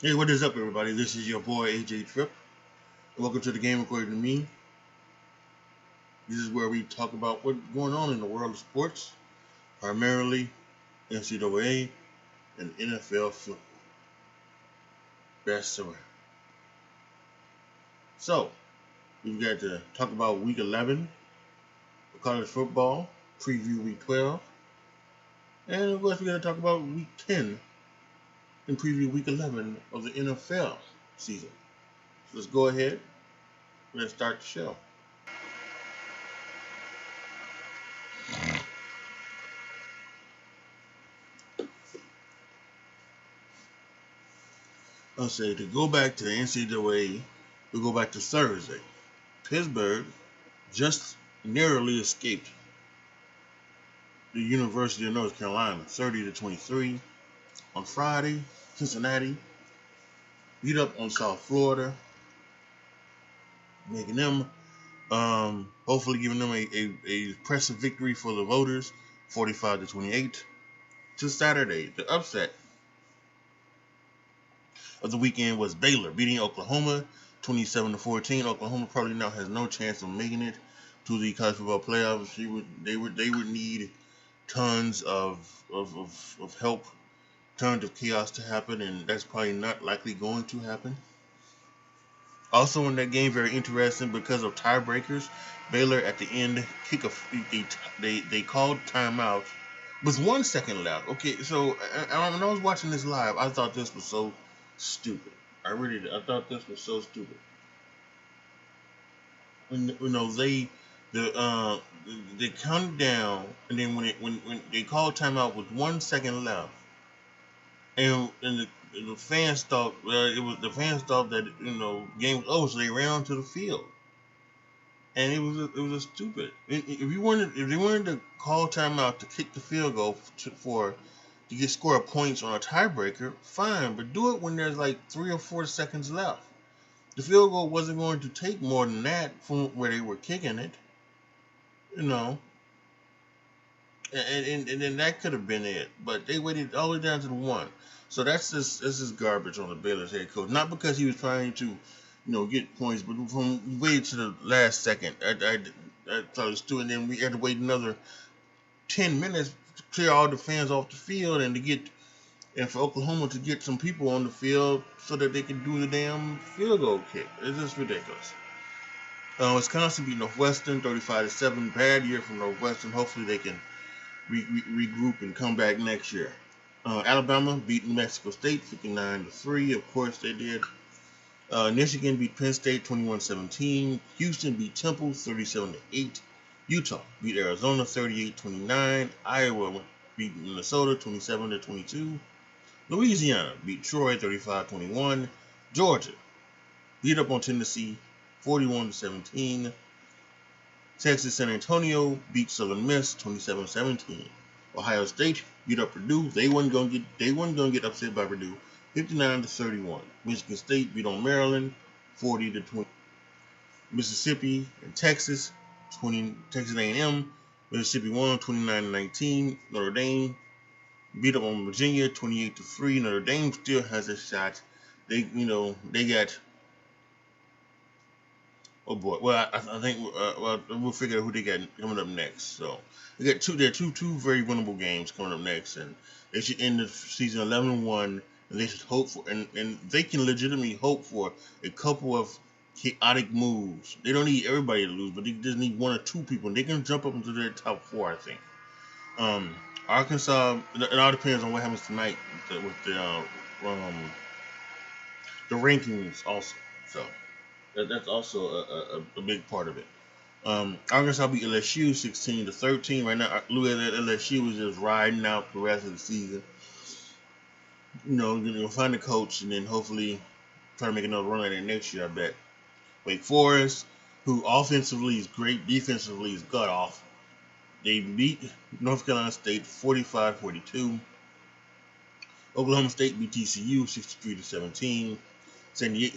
Hey, what is up, everybody? This is your boy AJTRIP. Welcome to the game according to me. This is where we talk about what's going on in the world of sports, primarily NCAA and NFL football. Best around. So, we've got to talk about Week 11 of college football, preview Week 12, and of course, we're going to talk about Week 10 and preview Week 11 of the NFL season. So let's go ahead and let's start the show. I'll say to go back to the NCAA, we go back to Thursday. Pittsburgh just narrowly escaped the University of North Carolina, 30-23. On Friday, Cincinnati beat up on South Florida, making them, hopefully giving them a impressive victory for the voters, 45-28. To Saturday, the upset of the weekend was Baylor beating Oklahoma, 27-14. Oklahoma probably now has no chance of making it to the college football playoffs. They would need tons of help, tons of chaos to happen, and that's probably not likely going to happen. Also in that game, very interesting because of tiebreakers. Baylor at the end they called timeout with 1 second left. Okay, so when I was watching this live, I thought this was so stupid. I thought this was so stupid. They counted down, and then when they called timeout with 1 second left, and the fans thought the fans thought that game was over, so they ran onto the field, and it was a stupid. If they wanted to call timeout to kick the field goal to get score points on a tiebreaker, fine, but do it when there's like 3 or 4 seconds left. The field goal wasn't going to take more than that from where they were kicking it, you know. And then that could have been it, but they waited all the way down to the one. So that's just garbage on the Baylor's head coach. Not because he was trying to, get points, but from waited to the last second. I thought it was stupid. And then we had to wait another 10 minutes to clear all the fans off the field and for Oklahoma to get some people on the field so that they can do the damn field goal kick. It's just ridiculous. Wisconsin beat Northwestern 35-7. Bad year for Northwestern. Hopefully they can regroup and come back next year. Alabama beat New Mexico State 59-3. Of course they did. Michigan beat Penn State 21-17. Houston beat Temple 37-8. Utah beat Arizona 38-29. Iowa beat Minnesota 27-22. Louisiana beat Troy 35-21. Georgia beat up on Tennessee 41-17. Texas San Antonio beat Southern Miss 27-17. Ohio State beat up Purdue. They wasn't gonna get upset by Purdue, 59-31. Michigan State beat on Maryland 40-20. Mississippi and Texas Texas A&M. Mississippi won 29-19. Notre Dame beat up on Virginia 28-3. Notre Dame still has a shot. They got. Oh boy. Well, I think we'll figure out who they got coming up next. So they got two very winnable games coming up next, and they should end the season 11-1. And they should hope for and they can legitimately hope for a couple of chaotic moves. They don't need everybody to lose, but they just need 1 or 2 people, and they can jump up into their top 4. I think. Arkansas. It all depends on what happens tonight with the rankings also. So. That's also a big part of it. Arkansas beat LSU 16-13. Right now, LSU is just riding out the rest of the season. You'll find a coach and then hopefully try to make another run at it next year, I bet. Wake Forest, who offensively is great, defensively is gut off. They beat North Carolina State 45-42. Oklahoma State beat TCU 63-17. San Diego,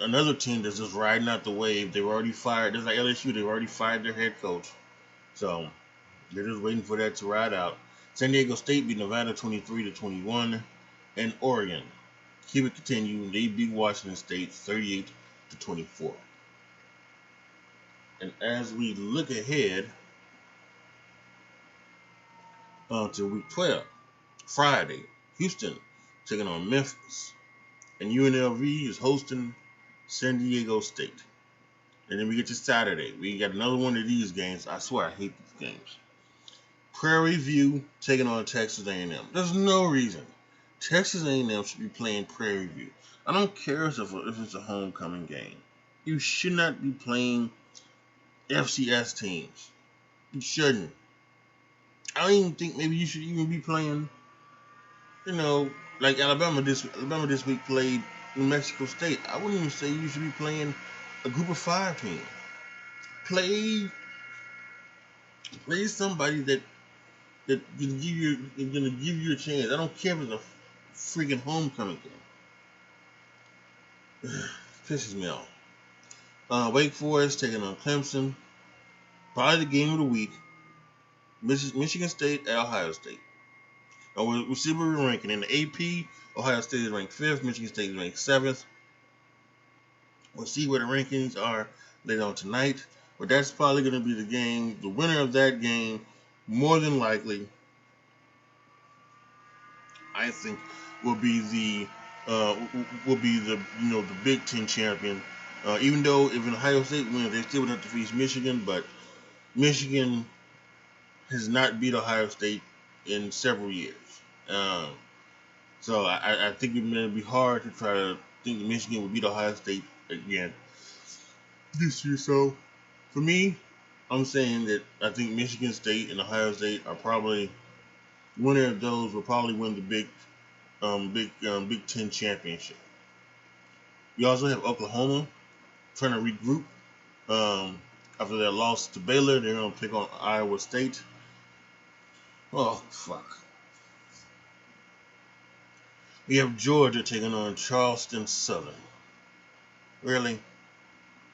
another team that's just riding out the wave. They've already fired. Just like LSU, they've already fired their head coach. So they're just waiting for that to ride out. San Diego State beat Nevada 23-21, and Oregon keep it continuing. They beat Washington State 38-24. And as we look ahead to week 12, Friday, Houston taking on Memphis, and UNLV is hosting San Diego State. And then we get to Saturday. We got another one of these games. I swear I hate these games. Prairie View taking on Texas A&M. There's no reason Texas A&M should be playing Prairie View. I don't care if it's a homecoming game. You should not be playing FCS teams. You shouldn't. I don't even think maybe you should even be playing, like Alabama this week played New Mexico State. I wouldn't even say you should be playing a group of 5 team. Play somebody that gonna give you a chance. I don't care if it's a freaking homecoming game. Pisses me off. Wake Forest taking on Clemson. Probably the game of the week. Michigan State at Ohio State. We'll see where we're ranking. In the AP, Ohio State is ranked 5th. Michigan State is ranked 7th. We'll see where the rankings are later on tonight. But that's probably going to be the game. The winner of that game, more than likely, I think, will be the Big Ten champion. Even though if Ohio State wins, they still would have to face Michigan, but Michigan has not beat Ohio State in several years. So I think it's going to be hard to try to think that Michigan will beat Ohio State again this year. So for me, I'm saying that I think Michigan State and Ohio State are probably winner of those will probably win the Big Ten championship. We also have Oklahoma trying to regroup after their loss to Baylor. They're going to pick on Iowa State. Oh, fuck. We have Georgia taking on Charleston Southern. Really?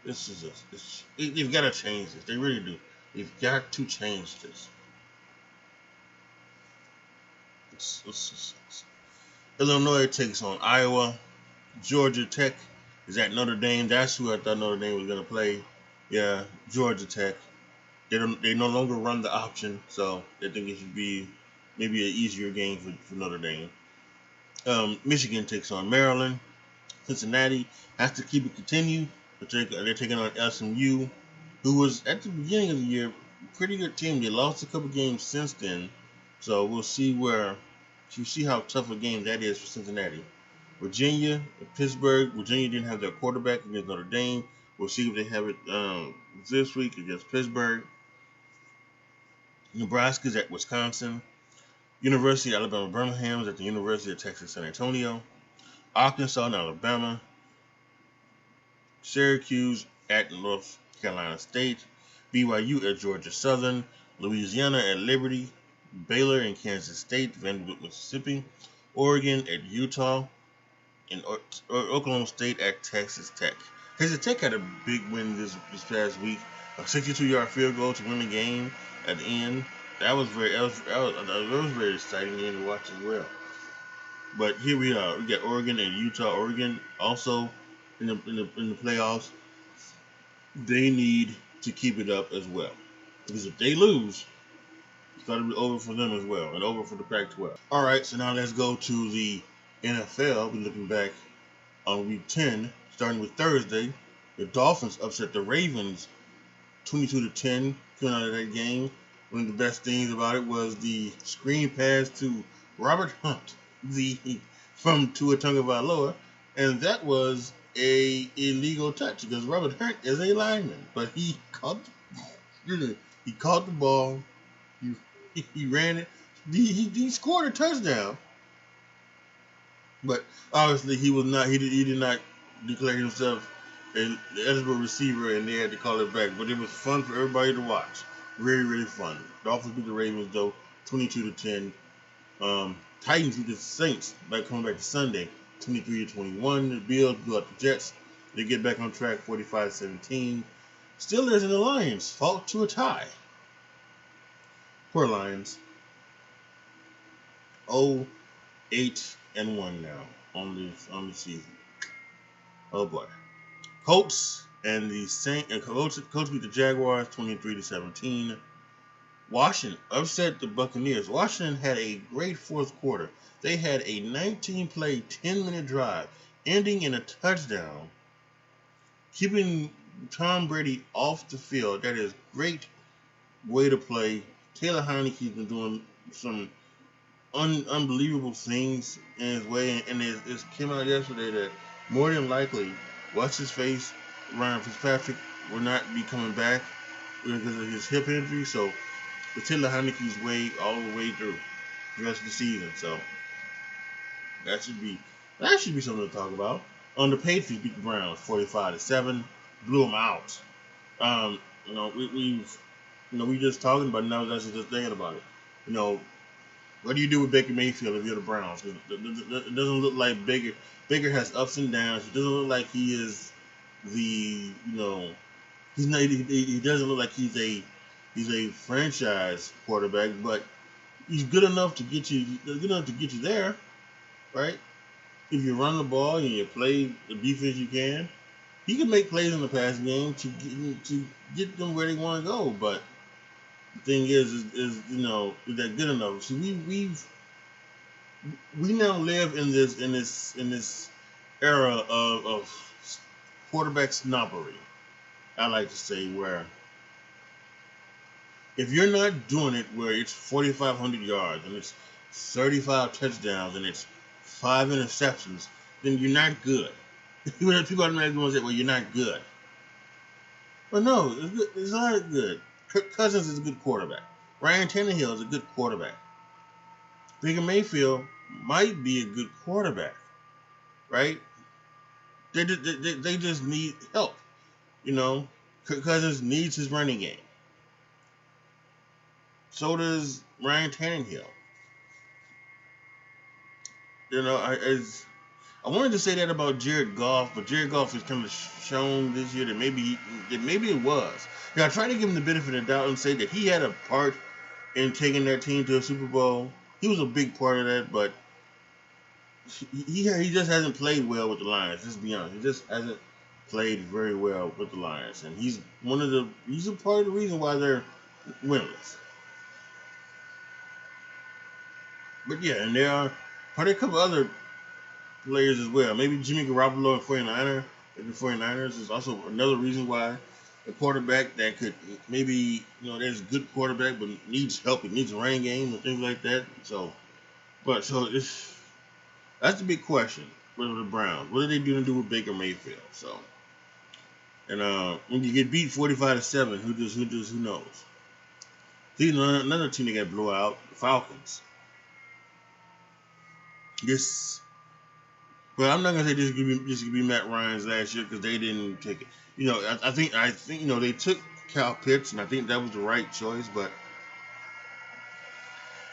This is they've got to change this. They really do. They've got to change this. Illinois takes on Iowa. Georgia Tech is at Notre Dame. That's who I thought Notre Dame was going to play. Yeah, Georgia Tech. They no longer run the option, so I think it should be maybe an easier game for Notre Dame. Michigan takes on Maryland. Cincinnati has to keep it continue. They're taking on SMU, who was at the beginning of the year a pretty good team. They lost a couple games since then, so we'll see how tough a game that is for Cincinnati. Virginia, Pittsburgh. Virginia didn't have their quarterback against Notre Dame. We'll see if they have it this week against Pittsburgh. Nebraska's at Wisconsin. University of Alabama Birmingham is at the University of Texas San Antonio. Arkansas and Alabama. Syracuse at North Carolina State. BYU at Georgia Southern. Louisiana at Liberty. Baylor and Kansas State. Vanderbilt, Mississippi. Oregon at Utah. And Oklahoma State at Texas Tech. Texas Tech had a big win this past week. A 62-yard field goal to win the game at the end. That was very exciting game to watch as well. But here we are. We got Oregon and Utah. Oregon also in the playoffs. They need to keep it up as well, because if they lose, it's got to be over for them as well, and over for the Pac-12. All right, so now let's go to the NFL. We're looking back on Week 10, starting with Thursday. The Dolphins upset the Ravens 22-10, coming out of that game. One of the best things about it was the screen pass to Robert Hunt, from Tua Tagovailoa, and that was a illegal touch because Robert Hunt is a lineman, but he caught the ball, he ran it, he scored a touchdown, but obviously he did not declare himself an eligible receiver, and they had to call it back. But it was fun for everybody to watch. Really, really fun. Dolphins beat the Ravens though, 22-10. Titans beat the Saints coming back to Sunday, 23-21. The Bills blew out the Jets. They get back on track, 45-17. Steelers and the Lions fought to a tie. Poor Lions. 0-8-1 now. on the season. Oh boy. Colts and the Colts beat the Jaguars 23-17. Washington upset the Buccaneers. Washington had a great fourth quarter. They had a 19-play, 10-minute drive, ending in a touchdown, keeping Tom Brady off the field. That is great way to play. Taylor Heineke's been doing some unbelievable things in his way, and it came out yesterday that more than likely, what's his face, Ryan Fitzpatrick, will not be coming back because of his hip injury. So the Taylor Heineke's way all the way through the rest of the season. So that should be something to talk about. The Patriots beat the Browns 45-7, blew them out. We just talking about it now. That's just thinking about it. What do you do with Baker Mayfield if you're the Browns? It doesn't look like Baker has ups and downs. It doesn't look like he is he's not. He doesn't look like he's a franchise quarterback, but he's good enough to get you there, right? If you run the ball and you play the defense you can, he can make plays in the passing game to get them where they want to go. But the thing is that good enough? See, we now live in this era of quarterback snobbery. I like to say, where if you're not doing it where it's 4,500 yards and it's 35 touchdowns and it's 5 interceptions, then you're not good. People automatically want to say, well, you're not good. But no, it's not good. Kirk Cousins is a good quarterback. Ryan Tannehill is a good quarterback. Baker Mayfield might be a good quarterback, right? They just need help. Kirk Cousins needs his running game. So does Ryan Tannehill. I wanted to say that about Jared Goff, but Jared Goff has kind of shown this year that maybe it was. I tried to give him the benefit of the doubt and say that he had a part in taking that team to a Super Bowl. He was a big part of that, but he just hasn't played well with the Lions. Let's be honest, he just hasn't played very well with the Lions, and he's a part of the reason why they're winless. But yeah, and there are probably a couple other players as well. Maybe Jimmy Garoppolo and the 49ers is also another reason why a quarterback that could maybe, there's a good quarterback but needs help. It needs a running game and things like that. So that's the big question with the Browns. What are they going to do with Baker Mayfield? So, and when you get beat 45-7, who knows? See, another team that got blown out, the Falcons. But I'm not gonna say this could be Matt Ryan's last year because they didn't take it. I think they took Kyle Pitts, and I think that was the right choice. But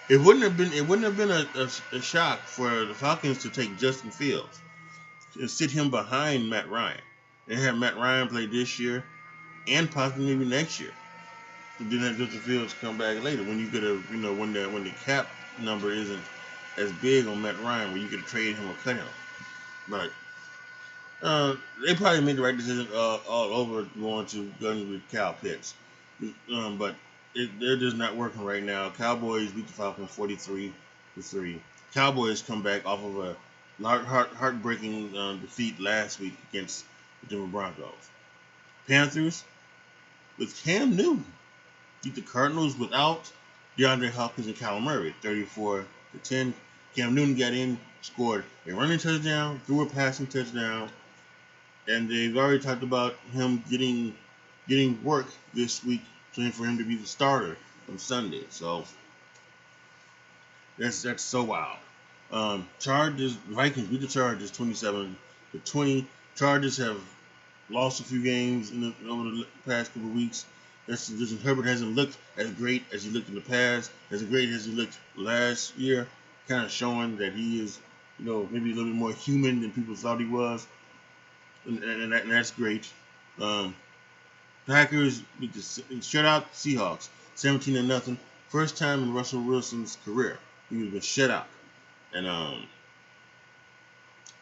it wouldn't have been a shock for the Falcons to take Justin Fields and sit him behind Matt Ryan and have Matt Ryan play this year and possibly maybe next year. So then have Justin Fields come back later when you could have when the cap number isn't as big on Matt Ryan where you could have traded him or cut him. But they probably made the right decision all over going with Kyle Pitts. But they're just not working right now. Cowboys beat the Falcons 43-3. Cowboys come back off of a heartbreaking defeat last week against the Denver Broncos. Panthers with Cam Newton beat the Cardinals without DeAndre Hopkins and Kyler Murray 34-10. Cam Newton got in, scored a running touchdown, threw a passing touchdown, and they've already talked about him getting work this week, trying for him to be the starter on Sunday. So that's so wild. Vikings beat the Chargers 27-20. Chargers have lost a few games over the past couple of weeks. Justin Herbert hasn't looked as great as he looked in the past, as great as he looked last year. Kind of showing that he is, maybe a little bit more human than people thought he was, and that's great. Packers shut out Seahawks 17-0. First time in Russell Wilson's career he was been shut out, and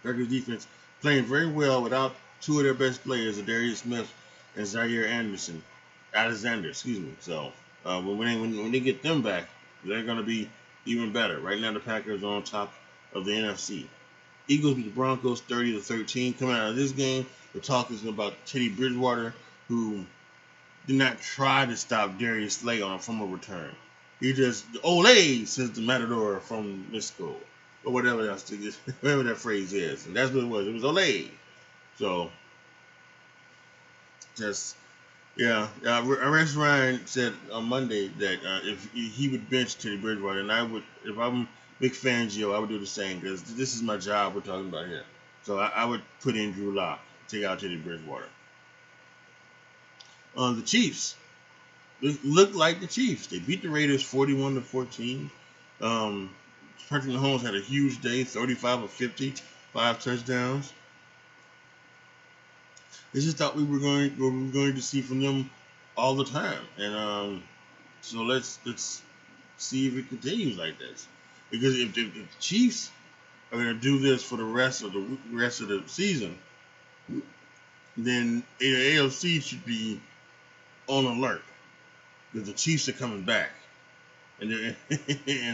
Packers defense playing very well without two of their best players, Darius Smith and Zaire Alexander, excuse me. So when they get them back, they're going to be even better. Right now, the Packers are on top of the NFC. Eagles beat the Broncos 30-13. Coming out of this game, the talk is about Teddy Bridgewater, who did not try to stop Darius Slay on a fumble return. He just Olay, says the Matador from Mexico, or whatever else, whatever that phrase is, and that's what it was. It was Olay. So just yeah. Rex Ryan said on Monday that if he would bench Teddy Bridgewater, and I would, if I'm Big Fangio, I would do the same because this is my job we're talking about here. So I would put in Drew Lock, take out Teddy Bridgewater. The Chiefs look like the Chiefs. They beat the Raiders 41-14. Patrick Mahomes had a huge day, 35 of 50, 5 touchdowns. They just thought we were going to see from them all the time, and so let's see if it continues like this. Because if the Chiefs are going to do this for the rest of the season, then the AFC should be on alert because the Chiefs are coming back, and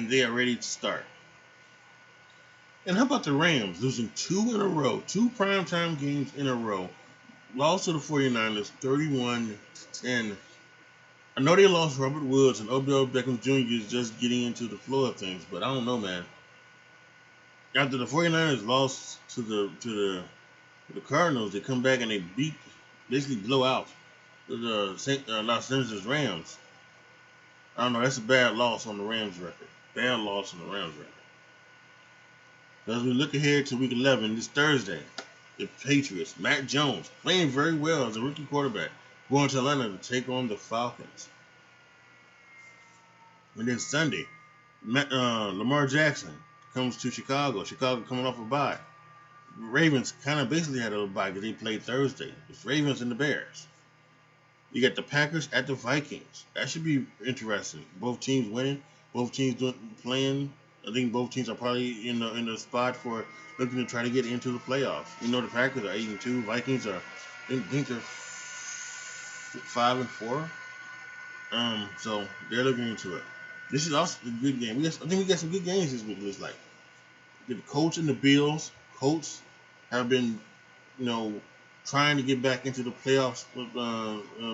they are ready to start. And how about the Rams losing 2 in a row, 2 primetime games in a row? Lost to the 49ers 31-10. I know they lost Robert Woods and Odell Beckham Jr. is just getting into the flow of things, but I don't know, man. After the 49ers lost to the Cardinals, they come back and they basically blow out the Los Angeles Rams. I don't know, that's a bad loss on the Rams record. Bad loss on the Rams record. As we look ahead to week 11, this Thursday, the Patriots, Mac Jones, playing very well as a rookie quarterback, going to Atlanta to take on the Falcons. And then Sunday, Lamar Jackson comes to Chicago. Chicago coming off a bye. Ravens kind of basically had a bye because they played Thursday. It's Ravens and the Bears. You got the Packers at the Vikings. That should be interesting. Both teams winning. Both teams playing. I think both teams are probably in the spot for looking to try to get into the playoffs. You know, the Packers are 8-2. Vikings are, I think they're 5-4. So they're looking into it. This is also a good game. I think we got some good games this week. It looks like the Colts and the Bills. Colts have been, trying to get back into the playoffs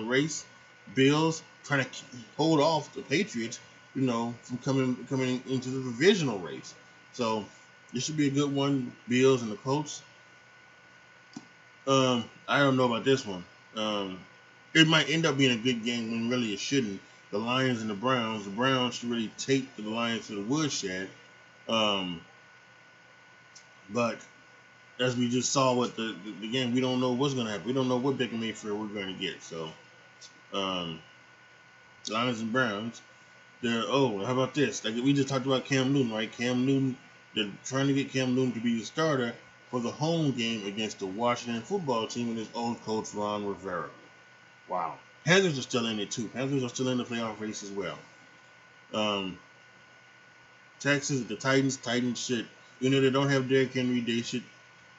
race. Bills trying to hold off the Patriots, from coming into the divisional race. So this should be a good one. Bills and the Colts. I don't know about this one. It might end up being a good game when really it shouldn't. The Lions and the Browns. The Browns should really take the Lions to the woodshed. But as we just saw with the game, we don't know what's going to happen. We don't know what Baker Mayfield we're going to get. So, Lions and Browns. How about this? Like we just talked about Cam Newton, right? Cam Newton, they're trying to get Cam Newton to be the starter for the home game against the Washington football team and his old coach, Ron Rivera. Wow. Panthers are still in it, too. Panthers are still in the playoff race as well. Texans, the Titans should, they don't have Derrick Henry, they should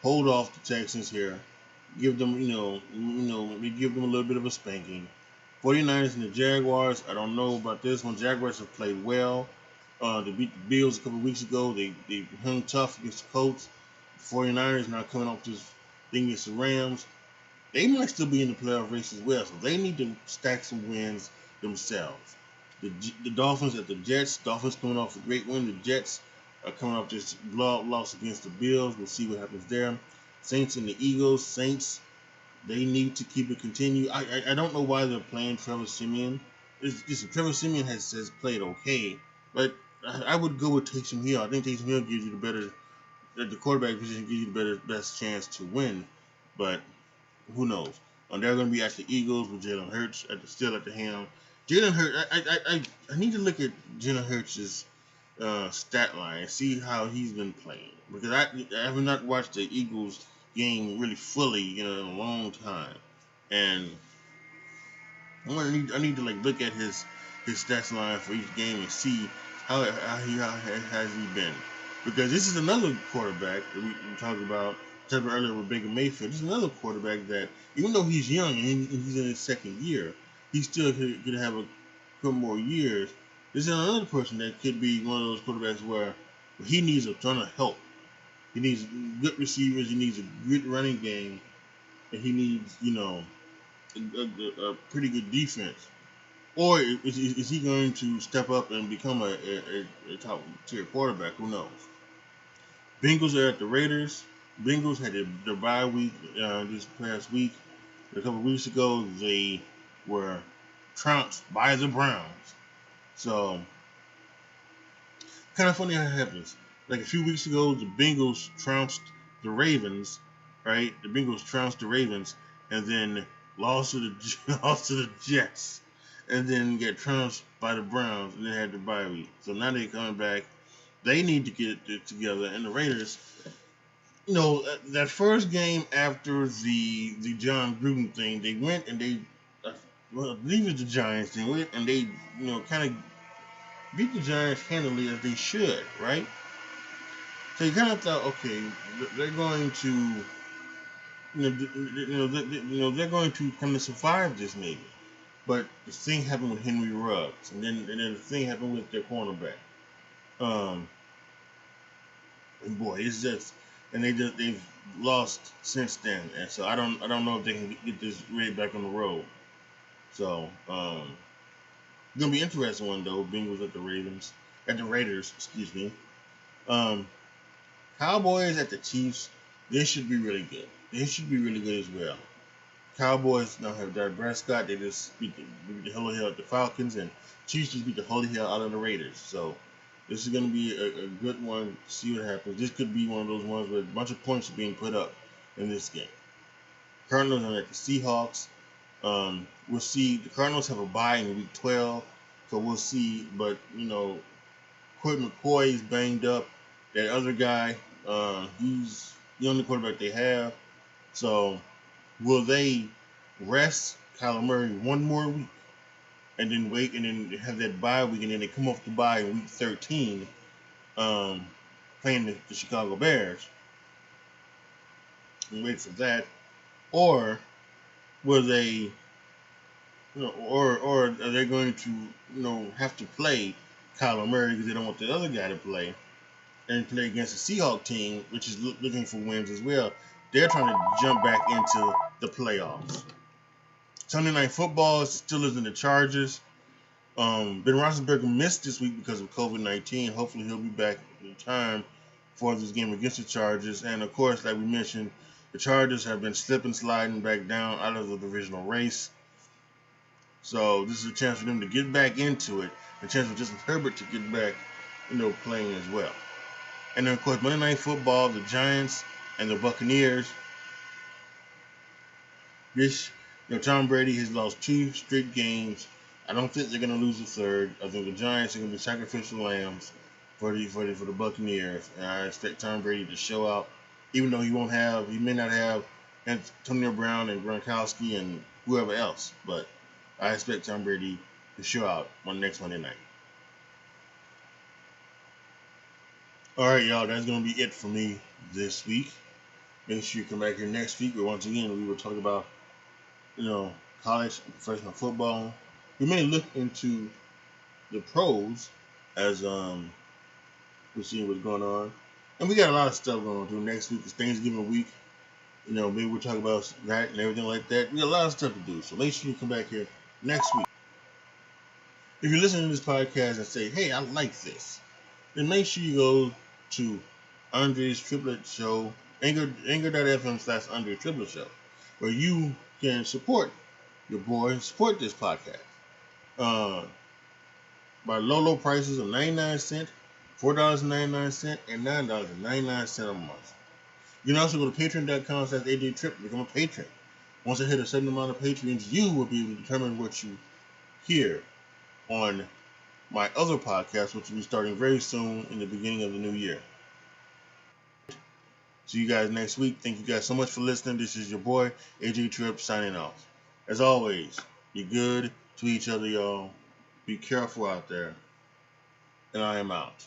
hold off the Texans here. Give them, give them a little bit of a spanking. 49ers and the Jaguars, I don't know about this one. Jaguars have played well. They beat the Bills a couple of weeks ago. They hung tough against the Colts. The 49ers now coming off this thing against the Rams. They might still be in the playoff race as well, so they need to stack some wins themselves. The Dolphins at the Jets. Dolphins coming off a great win. The Jets are coming off this blowout loss against the Bills. We'll see what happens there. Saints and the Eagles. Saints, they need to keep it continue. I don't know why they're playing Trevor Siemian. Trevor Siemian has played okay, but I would go with Taysom Hill. I think Taysom Hill gives you the quarterback position gives you the best chance to win, but who knows? They're going to be at the Eagles with Jalen Hurts still at the helm. Jalen Hurts, I need to look at Jalen Hurts' stat line and see how he's been playing, because I have not watched the Eagles game really fully in a long time, and I need to look at his stats line for each game and see how has he been. Because this is another quarterback that we talked about earlier with Baker Mayfield. This is another quarterback that, even though he's young and he's in his second year, he still could have a couple more years. This is another person that could be one of those quarterbacks where he needs a ton of help. He needs good receivers. He needs a good running game, and he needs, a pretty good defense. Or is he going to step up and become a top tier quarterback? Who knows? Bengals are at the Raiders. Bengals had their bye week this past week. A couple of weeks ago, they were trounced by the Browns. So, kind of funny how it happens. Like a few weeks ago, the Bengals trounced the Ravens, right? The Bengals trounced the Ravens, and then lost to the Jets, and then get trounced by the Browns, and then had the bye week. So now they're coming back. They need to get it together, and the Raiders, that first game after the John Gruden thing, they went and they, I believe it's the Giants. They went and they, kind of beat the Giants handily as they should, right? So you kind of thought, okay, they're going to, they're going to kind of survive this maybe. But the thing happened with Henry Ruggs, and then the thing happened with their cornerback. And boy, it's just, and they've lost since then, and so I don't know if they can get this Raid back on the road. So gonna be interesting one though. Bengals at the Raiders, excuse me. Cowboys at the Chiefs. They should be really good. They should be really good as well. Cowboys now have Dak Prescott. They just beat the holy hell at the Falcons, and Chiefs just beat the holy hell out of the Raiders. So this is going to be a good one. See what happens. This could be one of those ones where a bunch of points are being put up in this game. Cardinals are at the Seahawks. We'll see. The Cardinals have a bye in week 12, so we'll see. But Colt McCoy is banged up. That other guy, he's the only quarterback they have. So will they rest Kyler Murray one more week and then wait and then have that bye week and then they come off the bye in week 13, playing the Chicago Bears and wait for that? Or will they, or are they going to, have to play Kyler Murray because they don't want the other guy to play and play against the Seahawks team, which is looking for wins as well? They're trying to jump back into the playoffs. Sunday Night Football still is in the Chargers. Ben Roethlisberger missed this week because of COVID-19. Hopefully he'll be back in time for this game against the Chargers. And, of course, like we mentioned, the Chargers have been sliding back down out of the divisional race. So this is a chance for them to get back into it. A chance for Justin Herbert to get back, playing as well. And then, of course, Monday Night Football, the Giants and the Buccaneers. Tom Brady has lost 2 straight games. I don't think they're going to lose the third. I think the Giants are going to be sacrificial lambs for the Buccaneers, and I expect Tom Brady to show out, even though he may not have Antonio Brown and Gronkowski and whoever else, but I expect Tom Brady to show out on next Monday night. All right, y'all, that's going to be it for me this week. Make sure you come back here next week, where once again we will talk about, college and professional football. We may look into the pros as we're seeing what's going on. And we got a lot of stuff going on too. Next week is Thanksgiving week. Maybe we'll talk about that and everything like that. We got a lot of stuff to do. So make sure you come back here next week. If you're listening to this podcast and say, hey, I like this, then make sure you go to Andre's Triplet Show, anchor.fm/Andre's Triplet Show, where you can support your boy, support this podcast. By low prices of 99 cents, $4.99, and $9.99 a month. You can also go to patron.com/AJTRIP to become a patron. Once I hit a certain amount of patrons, you will be able to determine what you hear on my other podcast, which will be starting very soon in the beginning of the new year. See you guys next week. Thank you guys so much for listening. This is your boy, AJTRIP, signing off. As always, be good to each other, y'all. Be careful out there. And I am out.